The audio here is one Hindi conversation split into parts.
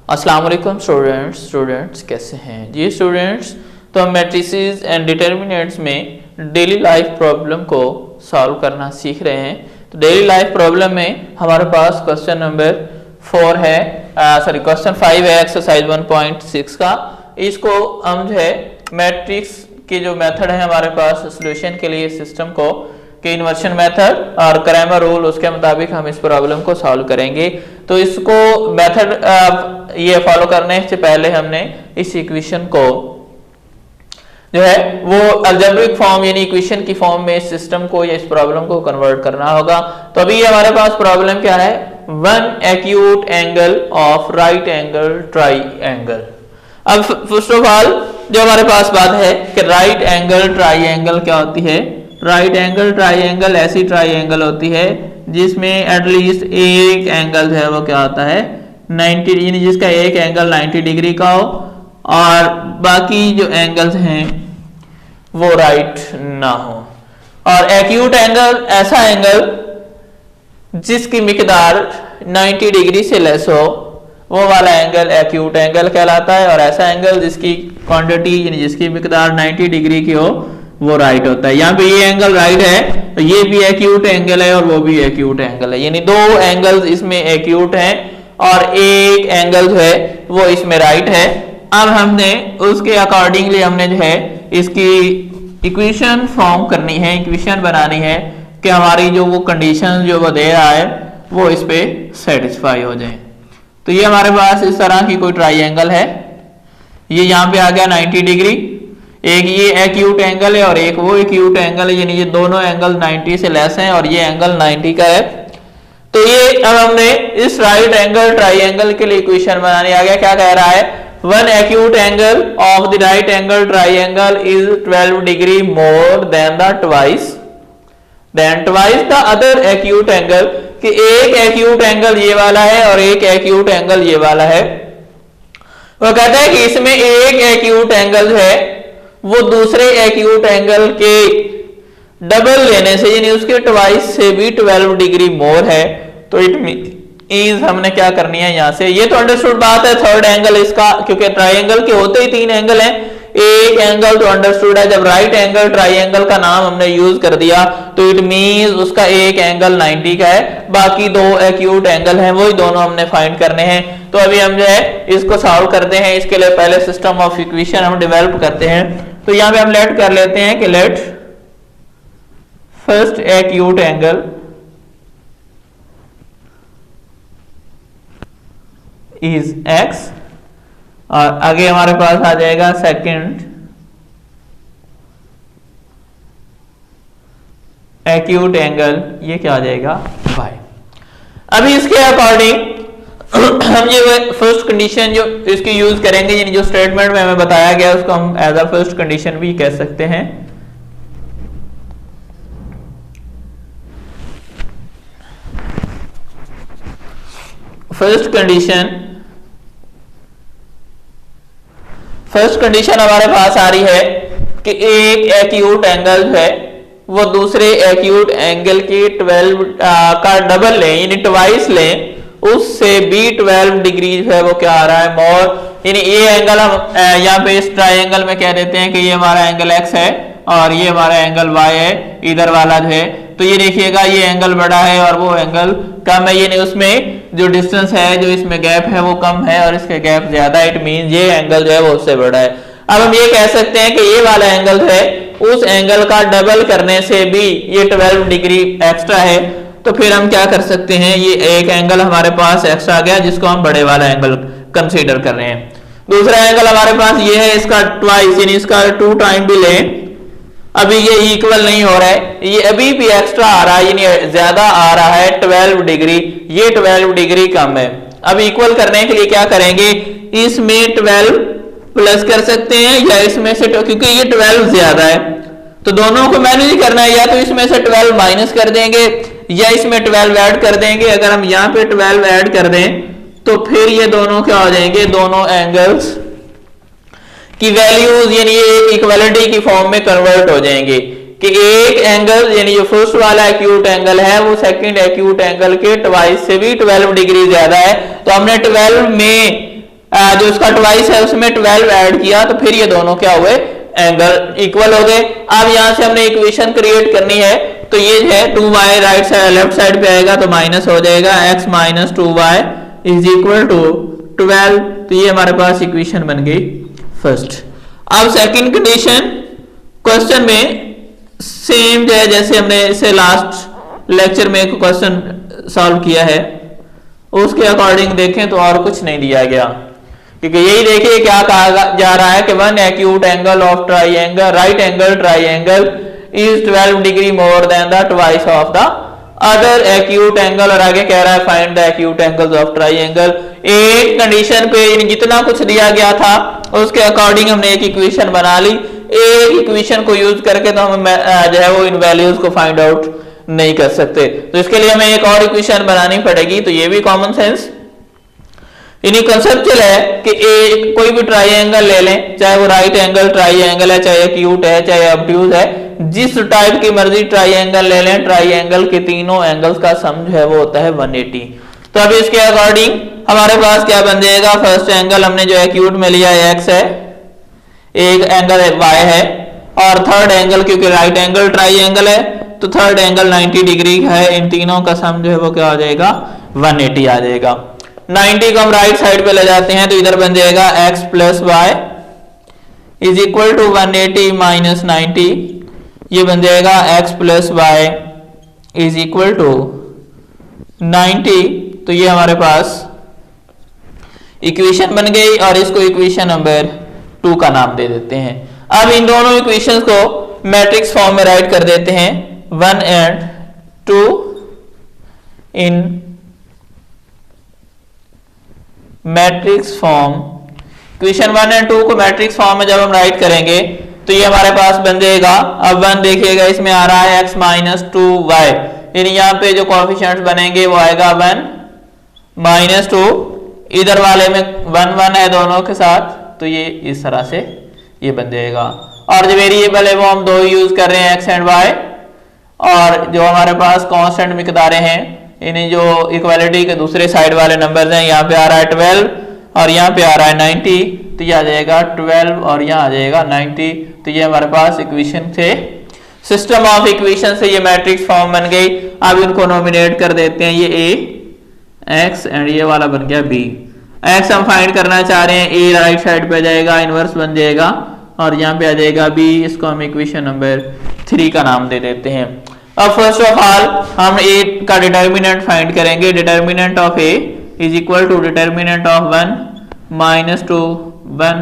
अस्सलाम वालेकुम स्टूडेंट्स कैसे हैं जी स्टूडेंट्स। तो हम मैट्रिसेस एंड डिटर्मिनेंट्स में डेली लाइफ प्रॉब्लम को सॉल्व करना सीख रहे हैं। तो डेली लाइफ प्रॉब्लम में हमारे पास क्वेश्चन नंबर 4 है, क्वेश्चन 5 है एक्सरसाइज 1.6 का। इसको हम जो है मैट्रिक्स के जो मेथड है हमारे पास सोल्यूशन के लिए सिस्टम को कि इन्वर्शन मेथड और क्रैमर रूल उसके मुताबिक हम इस प्रॉब्लम को सॉल्व करेंगे। तो इसको मेथड ये फॉलो करने से पहले हमने इस इक्वेशन को जो है वो अलजेब्रिक फॉर्म यानी इक्वेशन की फॉर्म में इस सिस्टम को या इस प्रॉब्लम को कन्वर्ट करना होगा। तो अभी हमारे पास प्रॉब्लम क्या है, one acute angle of right angle triangle. अब फर्स्ट ऑफ ऑल जो हमारे पास बात है कि राइट एंगल ट्राइंगल क्या होती है। राइट एंगल ट्राइंगल ऐसी ट्राइंगल होती है जिसमें एटलीस्ट एक एंगल है वो क्या होता है 90 यानी जिसका एक एंगल 90 डिग्री का हो और बाकी जो एंगल्स हैं वो राइट ना हो। और एक्यूट एंगल ऐसा एंगल जिसकी मिकदार 90 डिग्री से लेस हो वो वाला एंगल एक्यूट एंगल कहलाता है। और ऐसा एंगल जिसकी क्वांटिटी यानी जिसकी मिकदार 90 डिग्री की हो वो राइट होता है। यहाँ पे ये एंगल राइट है तो ये भी एक्यूट एंगल है और वो भी एक्यूट एंगल है, यानी दो एंगल्स इसमें एक्यूट हैं और एक एंगल जो है वो इसमें राइट है। अब हमने उसके अकॉर्डिंगली हमने जो है इसकी इक्वेशन फॉर्म करनी है, इक्वेशन बनानी है कि हमारी जो वो कंडीशन जो वो दे रहा है वो इस पे सेटिस्फाई हो जाए। तो ये हमारे पास इस तरह की कोई ट्राइंगल है, ये यहाँ पे आ गया 90 डिग्री, एक ये एक्यूट एंगल है और एक वो एक्यूट एंगल है, यानी ये दोनों एंगल 90 से लेस हैं और ये एंगल 90 का है। तो ये अब हमने इस राइट एंगल ट्राइंगल के लिए इक्वेशन बनाने आ गया। क्या कह रहा है, one acute angle of the right angle triangle is 12 degree more than the twice the other acute angle, कि एक एक्यूट एंगल ये वाला है और एक एक्यूट एंगल ये वाला है। वो कहता है कि इसमें एक एक्यूट एंगल है वो दूसरे एक्यूट एंगल के डबल लेने से यानी उसके ट्वाइस से भी 12 डिग्री मोर है। तो इट मींस हमने क्या करनी है यहाँ से, ये तो अंडरस्टूड बात है थर्ड एंगल इसका, क्योंकि ट्राइंगल के होते ही तीन एंगल हैं, एक एंगल तो अंडरस्टूड है। जब राइट एंगल ट्राइंगल का नाम हमने यूज कर दिया तो इट मींस उसका एक एंगल 90 का है, बाकी दो एक्यूट एंगल हैं वही दोनों हमने फाइंड करने हैं। तो अभी हम जो है इसको सॉल्व करते हैं। इसके लिए पहले सिस्टम ऑफ इक्वेशन हम डेवलप करते हैं। तो यहाँ पे हम लेट कर लेते हैं कि let first acute angle is x और आगे हमारे पास आ जाएगा सेकंड एक्यूट एंगल, ये क्या आ जाएगा y। अभी इसके अकॉर्डिंग हम ये फर्स्ट कंडीशन जो इसकी यूज करेंगे, यानी जो स्टेटमेंट में हमें बताया गया उसको हम एज अ फर्स्ट कंडीशन भी कह सकते हैं। फर्स्ट कंडीशन हमारे पास आ रही है कि एक एक्यूट एंगल है वो दूसरे एक्यूट एंगल की 12 का डबल लें यानी ट्वाइस लें, उससे भी 12 डिग्री है वो क्या आ रहा है मोर। यानी ये एंगल हम यहाँ पे इस ट्राइंगल में कह देते हैं कि ये हमारा एंगल x है और ये हमारा एंगल y है, इधर वाला जो है। तो ये देखिएगा ये एंगल बड़ा है और वो एंगल कम है, यानी उसमें जो डिस्टेंस है जो इसमें गैप है वो कम है और इसके गैप ज्यादा, इट मीन ये एंगल जो है वो उससे बड़ा है। अब हम ये कह सकते हैं कि ये वाला एंगल है उस एंगल का डबल करने से भी ये 12 डिग्री एक्स्ट्रा है। तो फिर हम क्या कर सकते हैं, ये एक एंगल हमारे पास एक्स्ट्रा आ गया जिसको हम बड़े वाला एंगल कंसीडर कर रहे हैं। दूसरा एंगल हमारे पास ये है इसका ट्वाइस यानी इसका 2 टाइम भी लें, अभी ये इक्वल नहीं हो रहा है, ये अभी भी एक्स्ट्रा आ रहा है यानी ज्यादा आ रहा है 12 डिग्री, ये 12 डिग्री कम है। अब इक्वल करने के लिए क्या करेंगे, इसमें 12 प्लस कर सकते हैं या इसमें से, क्योंकि ये 12 ज्यादा है तो दोनों को मैनेज करना है, या तो इसमें से 12 माइनस कर देंगे या इसमें 12 ऐड कर देंगे। अगर हम यहाँ पे 12 ऐड कर दें तो फिर ये दोनों क्या हो जाएंगे, दोनों एंगल्स की वैल्यूज यानी ये इक्वलिटी की फॉर्म में कन्वर्ट हो जाएंगे कि एक एंगल यानी जो फर्स्ट वाला एक्यूट एंगल है वो सेकंड एक्यूट एंगल के ट्वाइस से भी 12 डिग्री ज्यादा है। तो हमने 12 में जो उसका ट्वाइस है उसमें 12 ऐड किया तो फिर ये दोनों क्या हुए, एंगल इक्वल हो गए। अब यहां से हमने इक्वेशन क्रिएट करनी है, तो ये है 2y right side left side पे आएगा तो माइनस हो जाएगा, x minus 2y is equal to 12। तो ये हमारे पास इक्वेशन बन गई फर्स्ट। अब सेकंड कंडीशन क्वेश्चन में सेम जो है जैसे हमने इसे लास्ट लेक्चर में एक क्वेश्चन सॉल्व किया है उसके अकॉर्डिंग देखें तो और कुछ नहीं दिया गया, क्योंकि यही देखिए क्या कहा जा रहा है कि one acute angle of triangle right angle triangle is 12 degree more than the twice of the other acute angle, और आगे कह रहा है find the acute angles of triangle. एक कंडीशन पे जितना कुछ दिया गया था उसके अकॉर्डिंग हमने एक इक्वेशन बना ली। एक इक्वेशन को यूज करके तो हम जो है वो इन वैल्यूज को फाइंड आउट नहीं कर सकते, तो इसके लिए हमें एक और इक्वेशन बनानी पड़ेगी। तो ये भी कॉमन सेंस यानी कंसेप्चुअल है कि एक कोई भी ट्राइंगल ले लें, चाहे वो राइट एंगल ट्राइंगल है, चाहे एक्यूट है, चाहे ऑब्ट्यूज है, जिस टाइप की मर्जी ट्राइंगल ले लें, ट्राइंगल के तीनों एंगल्स का सम जो है वो होता है 180। तो अब इसके अकॉर्डिंग हमारे पास क्या बन जाएगा, फर्स्ट एंगल हमने जो एक्यूट में लिया है x है, एक एंगल y है, और थर्ड एंगल क्योंकि राइट एंगल ट्राइंगल है तो थर्ड एंगल 90 डिग्री है, इन तीनों का सम जो है वो क्या हो जाएगा 180 आ जाएगा। 90 को हम राइट साइड पे ले जाते हैं तो इधर बन जाएगा x plus Y is equal to 180 minus 90, ये बन जाएगा x plus Y is equal to 90। तो ये हमारे पास इक्वेशन बन गई और इसको इक्वेशन नंबर 2 का नाम दे देते हैं। अब इन दोनों इक्वेशंस को मैट्रिक्स फॉर्म में राइट कर देते हैं, 1 and 2 in matrix form. Equation 1 और 2 को मैट्रिक्स फॉर्म में जब हम राइट करेंगे तो ये हमारे पास बन जाएगा, अब 1 देखिएगा इसमें आ रहा है x माइनस 2y, यानी यहाँ पे जो कोएफिशिएंट्स बनेंगे वो आएगा 1 माइनस 2, इधर वाले में 1 1 है दोनों के साथ, तो ये इस तरह से ये बन जाएगा। और जो वेरिएबल है वो हम दो यूज कर रहे हैं x एंड y, और जो हमारे पास कांस्टेंट मिकदारें हैं इन्हें जो इक्वालिटी के दूसरे साइड वाले नंबर्स हैं, यहाँ पे आ रहा है 12 और यहाँ पे आ रहा है 90, तो ये आ जाएगा 12 और यहाँ आ जाएगा 90। तो ये हमारे पास इक्वेशन थे, सिस्टम ऑफ इक्वेशन से ये मैट्रिक्स फॉर्म बन गई। अब इनको नॉमिनेट कर देते हैं, ये a x एंड ये वाला बन गया b। x हम फाइंड करना चाह रहे हैं, a राइट साइड पे आ जाएगा, इनवर्स बन जाएगा, और यहाँ पे आ जाएगा b, इसको हम इक्वेशन नंबर 3 का नाम दे देते हैं। अब फर्स्ट ऑफ ऑल हम a का डिटर्मिनेंट फाइंड करेंगे, determinant of a is equal to determinant of 1 minus 2 1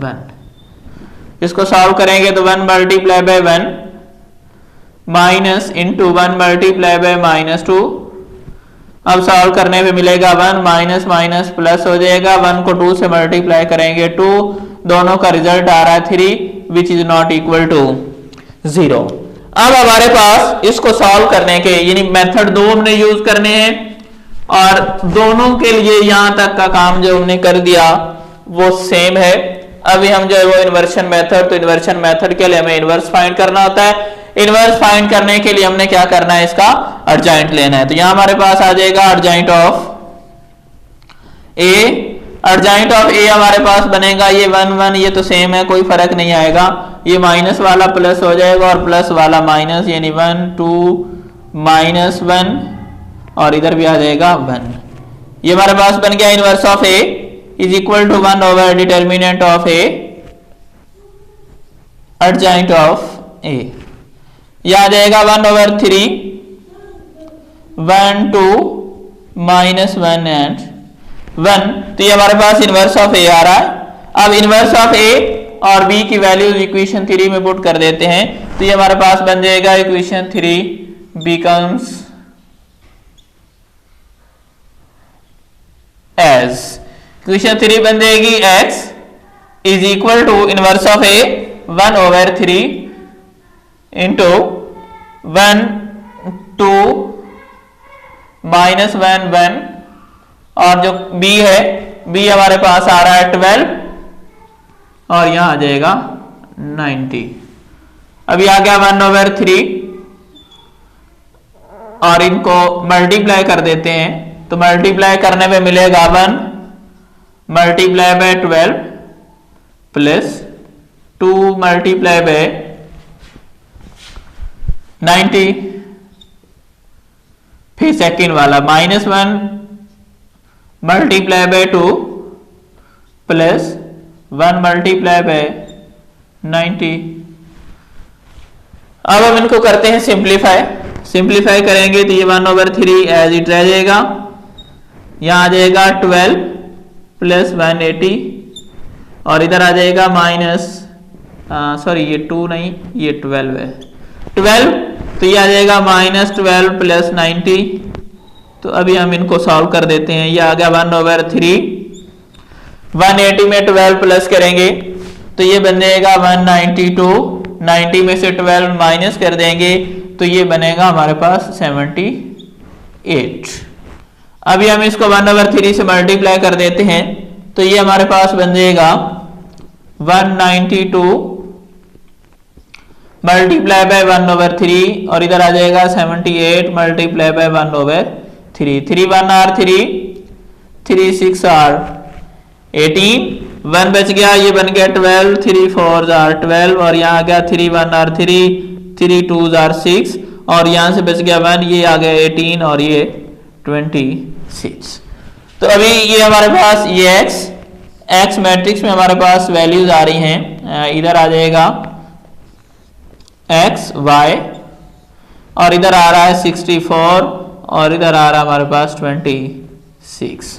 1। इसको सॉल्व करेंगे तो 1 multiply by 1 minus into 1 multiply by minus 2। अब सॉल्व करने पे मिलेगा 1 माइनस माइनस प्लस हो जाएगा, 1 को 2 से मल्टीप्लाई करेंगे 2, दोनों का रिजल्ट आ रहा है 3 which is not equal to 0। अब हमारे पास इसको सॉल्व करने के यानी मेथड 2 हमने यूज करने हैं, और दोनों के लिए यहां तक का काम जो हमने कर दिया वो सेम है। अभी हम जो है वो इन्वर्शन मेथड, तो इन्वर्शन मेथड के लिए हमें इन्वर्स फाइंड करना होता है। इन्वर्स फाइंड करने के लिए हमने क्या करना है, इसका अर्जेंट लेना है। तो यहां हमारे पास आ जाएगा adjoint of A, adjoint of A हमारे पास बनेगा ये 1 1, ये तो सेम है कोई फर्क नहीं आएगा, ये माइनस वाला प्लस हो जाएगा और प्लस वाला माइनस, यानी 1 2 माइनस 1 और इधर भी आ जाएगा 1। ये हमारे पास बन गया inverse of A is equal to 1 over determinant of A adjoint of A. यह आ जाएगा 1 ओवर 3 1 2 माइनस 1 एंड 1। तो ये हमारे पास इनवर्स ऑफ ए आ रहा है। अब इनवर्स ऑफ ए और बी की वैल्यूज इक्वेशन 3 में पुट कर देते हैं, तो ये हमारे पास बन जाएगा इक्वेशन 3 बिकम्स एज, इक्वेशन 3 बन जाएगी x is equal to inverse of A 1 over 3 into 1 2 minus 1 1, और जो b है b हमारे पास आ रहा है 12 और यहां आ जाएगा 90। अभी आ गया 1 ओवर 3 और इनको मल्टीप्लाई कर देते हैं, तो मल्टीप्लाई करने में मिलेगा 1 multiply bye 12 plus 2 multiply by 90, फिर सेकेंड वाला -1 multiply bye 2 plus 1 multiply bye 90। अब हम इनको करते हैं सिंप्लीफाई करेंगे तो ये 1/3 एज इट रह जाएगा, यहां आ जाएगा 12 प्लस 180 और इधर आ जाएगा ये 2 नहीं, ये 12 है, 12 तो ये आ जाएगा -12 प्लस 90। तो अभी हम इनको सॉल्व कर देते हैं। ये आ गया 1/3, 180 में 12 प्लस करेंगे तो ये बन जाएगा 192, 90 में से 12 माइनस कर देंगे तो ये बनेगा हमारे पास 78। अभी हम इसको 1/3 से मल्टीप्लाई कर देते हैं तो ये हमारे पास बन जाएगा 192 मल्टीप्लाई बाय 1/3 और इधर आ जाएगा 78 मल्टीप्लाई बाय 1/3, 3 1 आर 3, 3 6 आर 18, 1 बच गया, ये बन गया 12, 3 4 आर 12 और यहाँ आ गया 3 1 आर 3, 3 2 आर 6 और यहाँ से बच गया 1, ये आ गया 18 और ये 26। तो अभी ये हमारे पास ये एक्स मैट्रिक्स में हमारे पास वैल्यूज आ रही हैं, इधर आ जाएगा एक्स वाई और इधर आ रहा है 64 और इधर आ रहा है हमारे पास 26।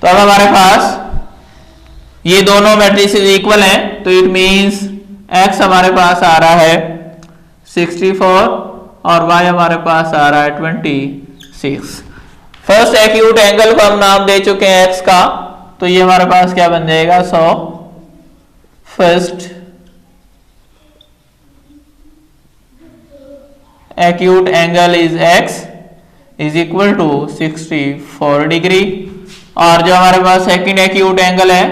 तो अब हमारे पास ये दोनों मैट्रिसेस इक्वल हैं तो इट मींस एक्स हमारे पास आ रहा है 64 और वाई हमारे पास आ रहा है 26। फर्स्ट एक्यूट एंगल को हम नाम दे चुके हैं एक्स का, तो ये हमारे पास क्या बन जाएगा 100। First acute angle is X is equal to 64 degree और जो हमारे पास सेकंड एक्यूट एंगल है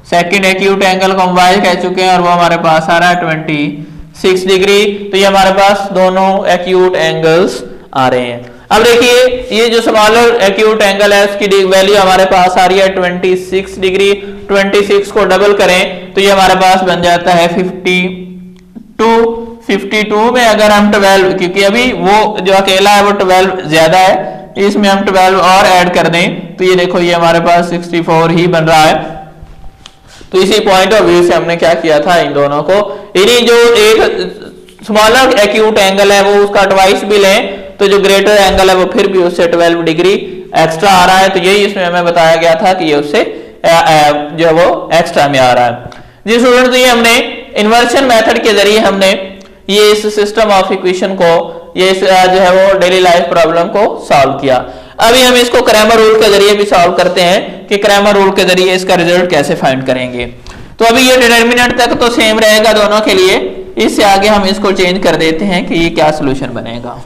सेकंड एक्यूट एंगल को हम y कह चुके हैं और वो हमारे पास आ रहा है 26 डिग्री। तो ये हमारे पास दोनों एक्यूट एंगल्स आ रहे हैं। अब देखिए ये जो स्मॉलर एक्यूट एंगल है उसकी वैल्यू हमारे पास आ रही है 26 डिग्री। 26 को डबल करें तो ये हमारे पास बन जाता है 52। 52 में अगर हम 12, क्योंकि अभी वो जो अकेला है वो 12 ज्यादा है, इसमें हम 12 और ऐड कर दें तो ये देखो ये हमारे पास 64 ही बन रहा है। तो इसी पॉइंट ऑफ व्यू से हमने क्या किया था, इन दोनों को इन्हीं जो एक स्मॉलर एक्यूट एंगल है वो उसका ट्वाइस भी लें तो जो ग्रेटर एंगल है वो फिर भी उससे 12 डिग्री एक्स्ट्रा आ रहा है। तो यही इसमें हमें बताया गया था कि ये उससे जो वो एक्स्ट्रा में आ रहा है। जी स्टूडेंट, ये हमने इन्वर्शन मेथड के जरिए हमने ये इस सिस्टम ऑफ इक्वेशन को ये जो है वो डेली लाइफ प्रॉब्लम को सॉल्व किया। अभी हम इसको क्रैमर रूल के जरिए भी सॉल्व करते हैं कि क्रैमर रूल के जरिए इसका रिजल्ट कैसे फाइंड करेंगे। तो अभी ये डिटरमिनेंट तक तो सेम रहेगा दोनों के लिए, इससे आगे हम इसको चेंज कर देते हैं कि ये क्या सोल्यूशन बनेगा।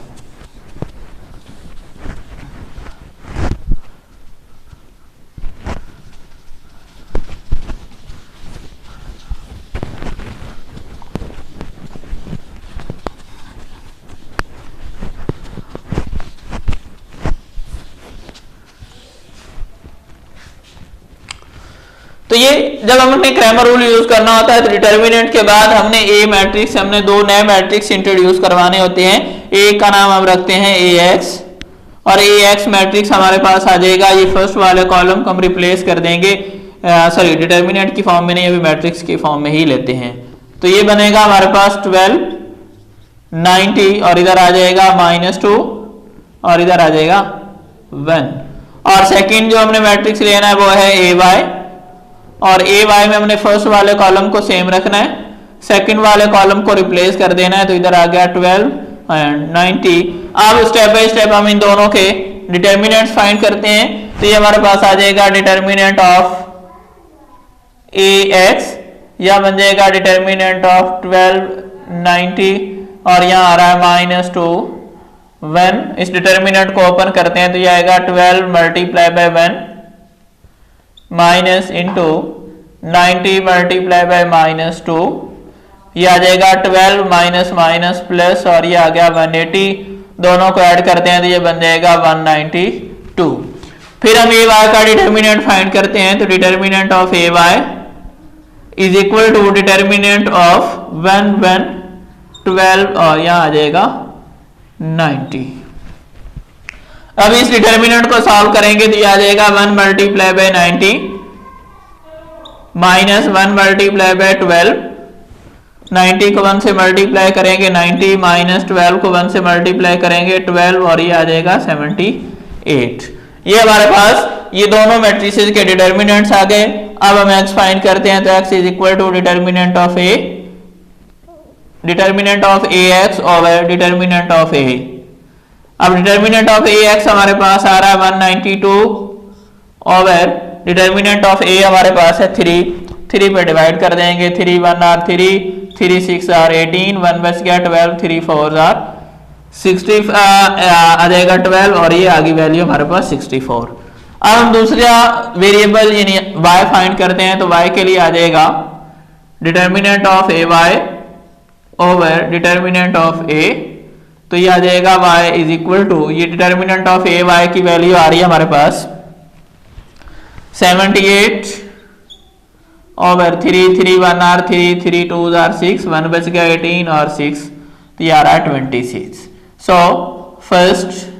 तो ये जब हमने क्रैमर रूल यूज करना होता है तो डिटर्मिनेंट के बाद हमने ए मैट्रिक्स, हमने दो नए मैट्रिक्स इंट्रोड्यूस करवाने होते हैं। एक का नाम हम रखते हैं AX और AX मैट्रिक्स हमारे पास आ जाएगा। ये फर्स्ट वाले कॉलम को हम रिप्लेस कर देंगे, सॉरी डिटर्मिनेंट की फॉर्म में नहीं, अभी मैट्रिक्स की फॉर्म में ही लेते हैं। तो ये बनेगा हमारे पास 12 90 और इधर आ जाएगा -2 और इधर आ जाएगा 1। और सेकंड जो हमने मैट्रिक्स लेना है वो है AY और AY में हमने फर्स्ट वाले कॉलम को सेम रखना है, सेकंड वाले कॉलम को रिप्लेस कर देना है। तो इधर आ गया 12 एंड 90। अब स्टेप बाय स्टेप हम इन दोनों के डिटर्मिनेंट्स फाइंड करते हैं। तो ये हमारे पास आ जाएगा डिटर्मिनेंट ऑफ AX, या बन जाएगा डिटर्मिनेंट ऑफ 12 90 और यहाँ आ रहा है -2 1। इस डिटर्मिनेंट को ओपन करते हैं तो ये आएगा 12 multiply by 1 minus into 90 multiply by -2, ये आ जाएगा 12 माइनस माइनस प्लस और ये आ गया 180। दोनों को ऐड करते हैं तो ये बन जाएगा 192। फिर हम ए वाई का डिटर्मिनेंट फाइंड करते हैं, तो determinant of A Y is equal to determinant of 1 1 12 और यहाँ आ जाएगा 90। अब इस डिटर्मिनेंट को सॉल्व करेंगे तो ये आ जाएगा 1 multiply bye 90 minus 1 multiply bye 12। 90 को 1 से मल्टीप्लाई करेंगे 90 माइनस 12 को 1 से मल्टीप्लाई करेंगे 12 और ये आ जाएगा 78। ये हमारे पास ये दोनों मैट्रिसेस के डिटर्मिनेंट्स आ गए। अब हम x फाइंड करते हैं, तो x is equal to determinant of a, determinant of ax over determinant of a। अब डिटर्मिनेंट ऑफ ax हमारे पास आ रहा है 192 ओवर डिटर्मिनेंट ऑफ a हमारे पास है 3 पे डिवाइड कर देंगे, 3 1 आर 3 6 आर 18, 1 बच गया 12, 3 4 आर 60 आ जाएगा 12 और ये आगे वैल्यू हमारे पास 64। अब हम दूसरा वेरिएबल यानी y फाइंड करते हैं, तो y के लिए आ जाएगा determinant of A Y over determinant of a, तो ये आ जाएगा y इज इक्वल टू, ये डिटर्मिनेंट ऑफ ए वाई की वैल्यू आ रही है हमारे पास 78 ओवर 3 1 आर 3 2 आर 6, 1 बच गया 18 और 6, तो ये आ रहा है 26। So first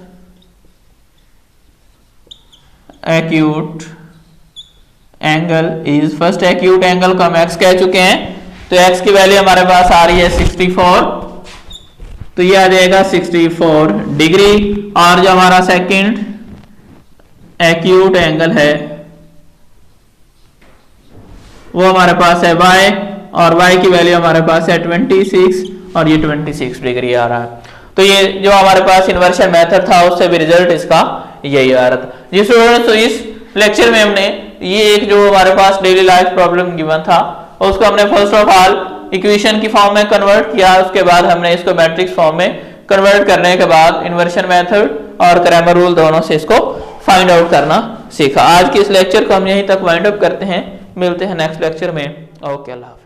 acute angle is, first acute angle को हम x कह चुके हैं, तो x की वैल्यू हमारे पास आ रही है 64, तो ये आ जाएगा 64 डिग्री। और जो हमारा सेकंड एक्यूट एंगल है वो हमारे पास है y, और y की वैल्यू हमारे पास है 26 और ये 26 डिग्री आ रहा है। तो ये जो हमारे पास इन्वर्शन मेथड था उससे भी रिजल्ट इसका यही आ रहा था। जी स्टूडेंट्स, तो इस लेक्चर में हमने ये एक जो हमारे पास डेली लाइफ प्रॉब्लम गिवन था उसको हमने फर्स्ट ऑफ ऑल इक्वेशन की फॉर्म में कन्वर्ट किया, उसके बाद हमने इसको मैट्रिक्स फॉर्म में कन्वर्ट करने के बाद इन्वर्शन मेथड और क्रैमर रूल दोनों से इसको फाइंड आउट करना सीखा। आज के इस लेक्चर को हम यहीं तक वाइंड अप करते हैं, मिलते हैं नेक्स्ट लेक्चर में। ओके, अल्लाह।